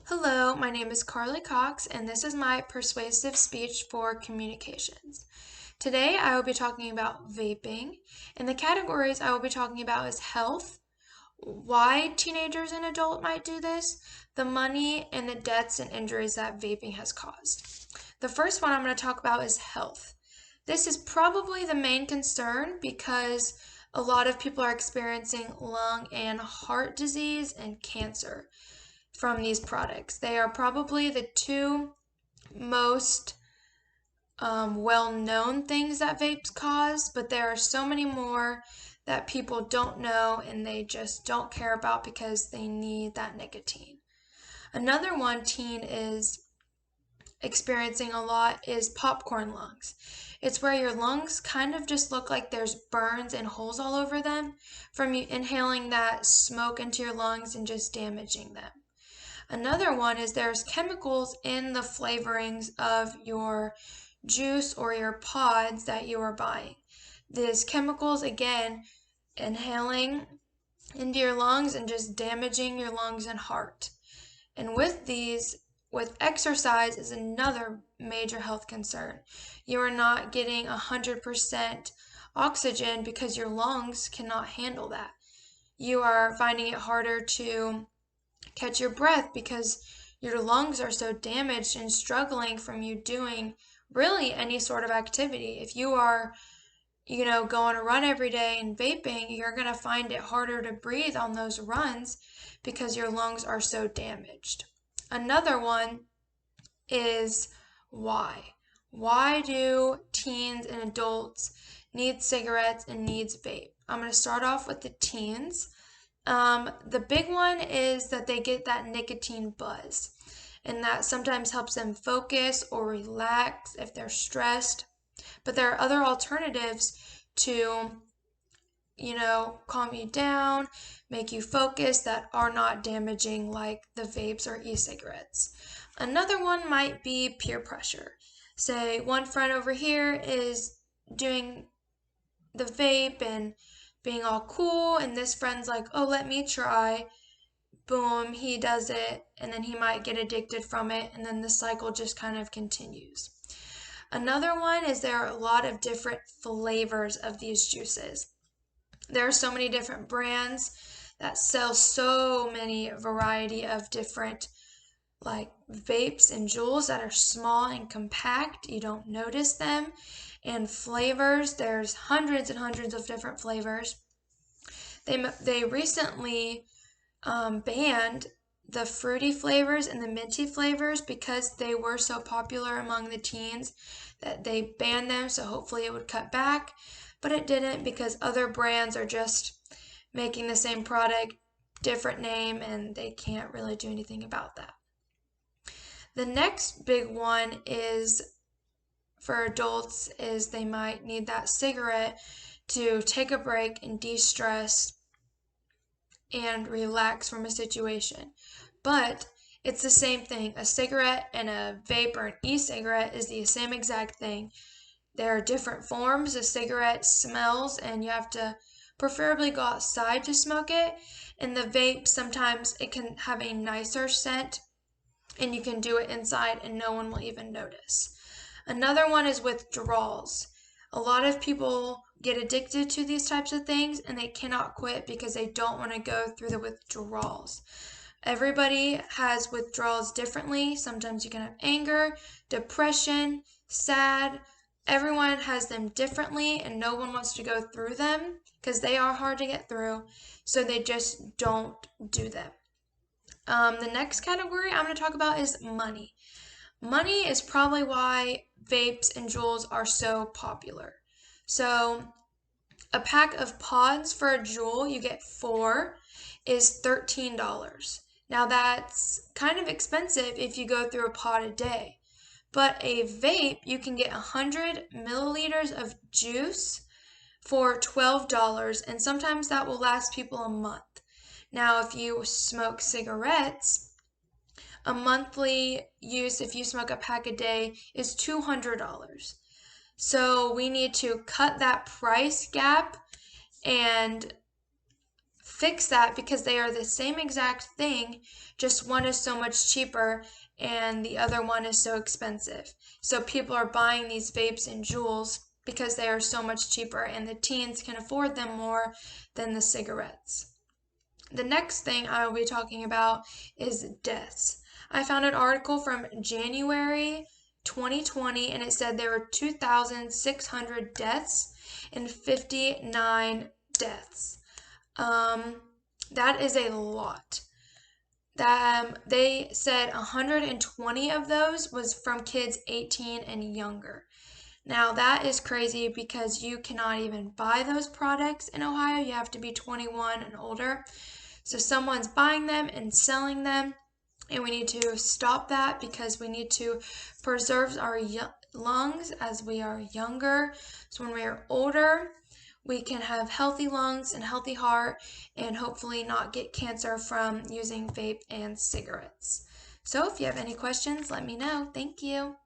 Hello, my name is Carly Cox, and this is my persuasive speech for communications. Today, I will be talking about vaping, and the categories I will be talking about is health, why teenagers and adults might do this, the money, and the deaths and injuries that vaping has caused. The first one I'm going to talk about is health. This is probably the main concern because a lot of people are experiencing lung and heart disease and cancer from these products. They are probably the two most well-known things that vapes cause, but there are so many more that people don't know and they just don't care about because they need that nicotine. Another one teen is experiencing a lot is popcorn lungs. It's where your lungs kind of just look like there's burns and holes all over them from you inhaling that smoke into your lungs and just damaging them. Another one is there's chemicals in the flavorings of your juice or your pods that you are buying. These chemicals, again, inhaling into your lungs and just damaging your lungs and heart. And with exercise is another major health concern. You are not getting 100% oxygen because your lungs cannot handle that. You are finding it harder to catch your breath because your lungs are so damaged and struggling from you doing really any sort of activity. If you are, going to run every day and vaping, you're going to find it harder to breathe on those runs because your lungs are so damaged. Another one is why. Why do teens and adults need cigarettes and needs vape? I'm going to start off with the teens. The big one is that they get that nicotine buzz, and that sometimes helps them focus or relax if they're stressed. But there are other alternatives to, calm you down, make you focus that are not damaging like the vapes or e-cigarettes. Another one might be peer pressure. Say one friend over here is doing the vape and being all cool, and this friend's like, oh, let me try. Boom, he does it, and then he might get addicted from it, and then the cycle just kind of continues. Another one is there are a lot of different flavors of these juices. There are so many different brands that sell so many variety of different like vapes and jewels that are small and compact. You don't notice them. And flavors, there's hundreds and hundreds of different flavors. They recently banned the fruity flavors and the minty flavors because they were so popular among the teens that they banned them, so hopefully it would cut back, but it didn't because other brands are just making the same product, different name, and they can't really do anything about that. The next big one is for adults is they might need that cigarette to take a break and de-stress and relax from a situation. But it's the same thing. A cigarette and a vape or an e-cigarette is the same exact thing. There are different forms. A cigarette smells and you have to preferably go outside to smoke it. And the vape, sometimes it can have a nicer scent and you can do it inside and no one will even notice. Another one is withdrawals. A lot of people get addicted to these types of things and they cannot quit because they don't want to go through the withdrawals. Everybody has withdrawals differently. Sometimes you can have anger, depression, sad. Everyone has them differently and no one wants to go through them because they are hard to get through, so they just don't do them. The next category I'm going to talk about is money. Money is probably why vapes and jewels are so popular. So a pack of pods for a jewel, you get 4, is $13. Now that's kind of expensive if you go through a pod a day. But a vape, you can get 100 milliliters of juice for $12, and sometimes that will last people a month. Now, if you smoke cigarettes, a monthly use, if you smoke a pack a day, is $200. So we need to cut that price gap and fix that because they are the same exact thing, just one is so much cheaper and the other one is so expensive. So people are buying these vapes and Juuls because they are so much cheaper and the teens can afford them more than the cigarettes. The next thing I will be talking about is deaths. I found an article from January 2020 and it said there were 2,600 deaths and 59 deaths. That is a lot. They said 120 of those was from kids 18 and younger. Now that is crazy because you cannot even buy those products in Ohio. You have to be 21 and older. So someone's buying them and selling them, and we need to stop that because we need to preserve our lungs as we are younger. So when we are older, we can have healthy lungs and healthy heart and hopefully not get cancer from using vape and cigarettes. So if you have any questions, let me know. Thank you.